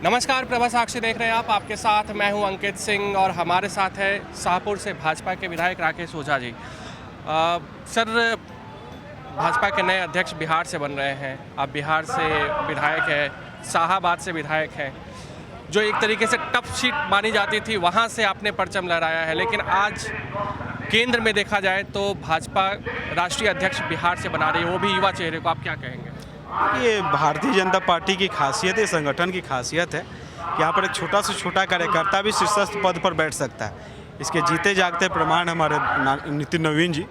नमस्कार, प्रभा साक्षी देख रहे हैं आप। आपके साथ मैं हूं अंकित सिंह और हमारे साथ है शाहपुर से भाजपा के विधायक राकेश ओझा जी। सर, भाजपा के नए अध्यक्ष बिहार से बन रहे हैं। आप बिहार से विधायक हैं, शाहाबाद से विधायक हैं, जो एक तरीके से टफ सीट मानी जाती थी, वहां से आपने परचम लहराया है। लेकिन आज केंद्र में देखा जाए तो भाजपा राष्ट्रीय अध्यक्ष बिहार से बना रही है, वो भी युवा चेहरे को। आप क्या कहेंगे? ये भारतीय जनता पार्टी की खासियत है, संगठन की खासियत है कि यहाँ पर एक छोटा से छोटा कार्यकर्ता भी शीर्षस्थ पद पर बैठ सकता है। इसके जीते जागते प्रमाण हमारे नितिन नवीन जी।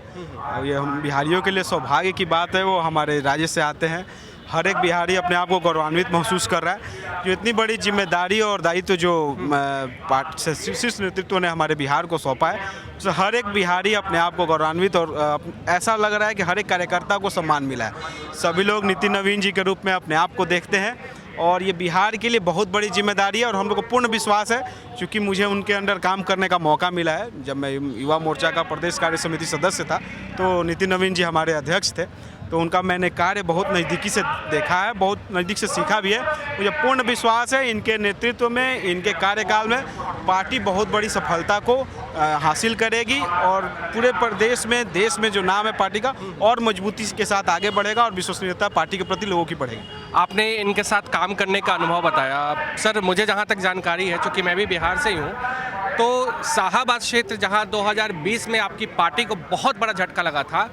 और ये हम बिहारियों के लिए सौभाग्य की बात है, वो हमारे राज्य से आते हैं। हर एक बिहारी अपने आप को गौरवान्वित महसूस कर रहा है। जो इतनी बड़ी जिम्मेदारी और दायित्व जो पार्टी शीर्ष नेतृत्व ने हमारे बिहार को सौंपा है, उससे हर एक बिहारी अपने आप को गौरवान्वित और ऐसा लग रहा है कि हर एक कार्यकर्ता को सम्मान मिला है। सभी लोग नितिन नवीन जी के रूप में अपने आप को देखते हैं और ये बिहार के लिए बहुत बड़ी जिम्मेदारी है। और हम लोग को पूर्ण विश्वास है, क्योंकि मुझे उनके अंडर काम करने का मौका मिला है। जब मैं युवा मोर्चा का प्रदेश कार्य समिति सदस्य था तो नितिन नवीन जी हमारे अध्यक्ष थे, तो उनका मैंने कार्य बहुत नज़दीकी से देखा है, बहुत नज़दीक से सीखा भी है। मुझे पूर्ण विश्वास है इनके नेतृत्व में, इनके कार्यकाल में पार्टी बहुत बड़ी सफलता को हासिल करेगी और पूरे प्रदेश में, देश में जो नाम है पार्टी का, और मजबूती के साथ आगे बढ़ेगा और विश्वसनीयता पार्टी के प्रति लोगों की बढ़ेगी। आपने इनके साथ काम करने का अनुभव बताया। सर, मुझे जहाँ तक जानकारी है, चूँकि मैं भी बिहार से ही हूँ, तो शाहाबाद क्षेत्र जहाँ 2020 में आपकी पार्टी को बहुत बड़ा झटका लगा था,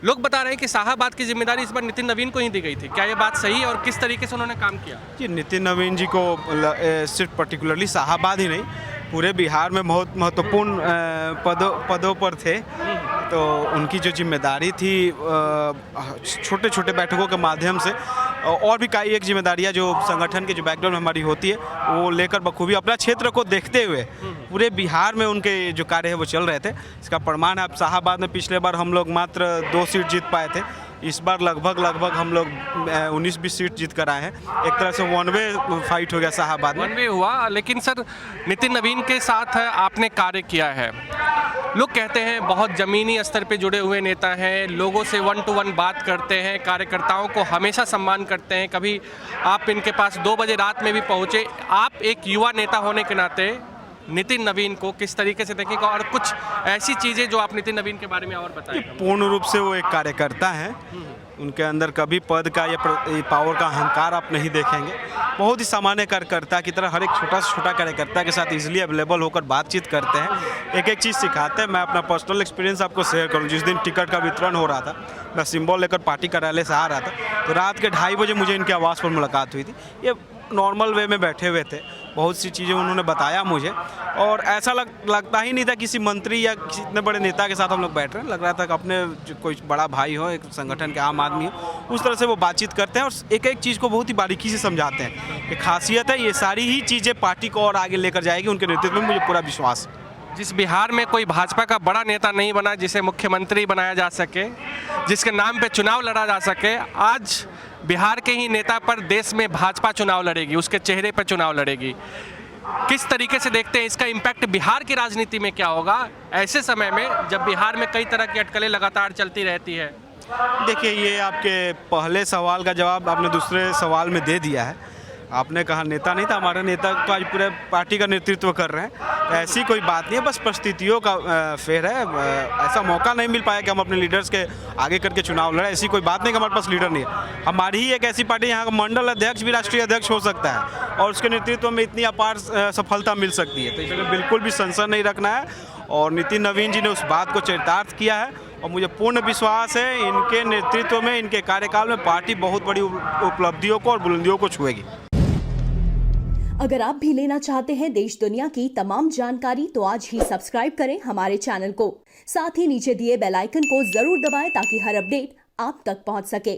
लोग बता रहे हैं कि शाहाबाद की जिम्मेदारी इस बार नितिन नवीन को ही दी गई थी। क्या ये बात सही है और किस तरीके से उन्होंने काम किया? जी, नितिन नवीन जी को सिर्फ पर्टिकुलरली शाहाबाद ही नहीं, पूरे बिहार में बहुत महत्वपूर्ण पदों पर थे। तो उनकी जो जिम्मेदारी थी छोटे छोटे बैठकों के माध्यम से, और भी कई एक जिम्मेदारियां जो संगठन के जो बैकग्राउंड हमारी होती है, वो लेकर बखूबी अपना क्षेत्र को देखते हुए पूरे बिहार में उनके जो कार्य है वो चल रहे थे। इसका प्रमाण है, आप शाहाबाद में पिछले बार हम लोग मात्र 2 सीट जीत पाए थे, इस बार लगभग हम लोग 19-20 सीट जीत कर आए हैं। एक तरह से वन वे फाइट हो गया शाहाबाद में। वन वे हुआ। लेकिन सर, नितिन नवीन के साथ आपने कार्य किया है। लोग कहते हैं बहुत ज़मीनी स्तर पे जुड़े हुए नेता हैं, लोगों से 1 to 1 बात करते हैं, कार्यकर्ताओं को हमेशा सम्मान करते हैं। कभी आप इनके पास 2 बजे रात में भी पहुँचे। आप एक युवा नेता होने के नाते नितिन नवीन को किस तरीके से देखेगा, और कुछ ऐसी चीज़ें जो आप नितिन नवीन के बारे में और बताएं? पूर्ण रूप से वो एक कार्यकर्ता हैं। उनके अंदर कभी पद का या पावर का अहंकार आप नहीं देखेंगे। बहुत ही सामान्य कार्यकर्ता की तरह हर एक छोटा से छोटा कार्यकर्ता के साथ इजीली अवेलेबल होकर बातचीत करते हैं, एक एक चीज़ सिखाते हैं। मैं अपना पर्सनल एक्सपीरियंस आपको शेयर करूं। जिस दिन टिकट का वितरण हो रहा था, मैं सिंबल लेकर पार्टी कार्यालय से आ रहा था, तो रात के 2:30 बजे मुझे इनके आवास पर मुलाकात हुई थी। ये नॉर्मल वे में बैठे हुए थे, बहुत सी चीज़ें उन्होंने बताया मुझे, और ऐसा लगता ही नहीं था किसी मंत्री या किसी इतने बड़े नेता के साथ हम लोग बैठ रहे हैं। लग रहा था कि अपने कोई बड़ा भाई हो, एक संगठन के आम आदमी हो, उस तरह से वो बातचीत करते हैं और एक एक चीज़ को बहुत ही बारीकी से समझाते हैं। ये खासियत है। ये सारी ही चीज़ें पार्टी को और आगे लेकर जाएगी, उनके नेतृत्व में मुझे पूरा विश्वास है। जिस बिहार में कोई भाजपा का बड़ा नेता नहीं बना, जिसे मुख्यमंत्री बनाया जा सके, जिसके नाम पे चुनाव लड़ा जा सके, आज बिहार के ही नेता पर देश में भाजपा चुनाव लड़ेगी, उसके चेहरे पर चुनाव लड़ेगी। किस तरीके से देखते हैं इसका इम्पैक्ट बिहार की राजनीति में क्या होगा ऐसे समय में, जब बिहार में कई तरह की अटकलें लगातार चलती रहती है? देखिए, ये आपके पहले सवाल का जवाब आपने दूसरे सवाल में दे दिया है। आपने कहा नेता नहीं था, हमारे नेता तो आज पूरे पार्टी का नेतृत्व कर रहे हैं। ऐसी कोई बात नहीं है, बस परिस्थितियों का फेर है। ऐसा मौका नहीं मिल पाया कि हम अपने लीडर्स के आगे करके चुनाव लड़े। ऐसी कोई बात नहीं कि हमारे पास लीडर नहीं है। हमारी ही एक ऐसी पार्टी, यहाँ का मंडल अध्यक्ष भी राष्ट्रीय अध्यक्ष हो सकता है और उसके नेतृत्व में इतनी अपार सफलता मिल सकती है। तो इसमें बिल्कुल भी संशय नहीं रखना है, और नितिन नवीन जी ने उस बात को चरितार्थ किया है और मुझे पूर्ण विश्वास है इनके नेतृत्व में, इनके कार्यकाल में पार्टी बहुत बड़ी उपलब्धियों को और बुलंदियों को छुएगी। अगर आप भी लेना चाहते हैं देश दुनिया की तमाम जानकारी, तो आज ही सब्सक्राइब करें हमारे चैनल को। साथ ही नीचे दिए बेल आइकन को जरूर दबाएं ताकि हर अपडेट आप तक पहुंच सके।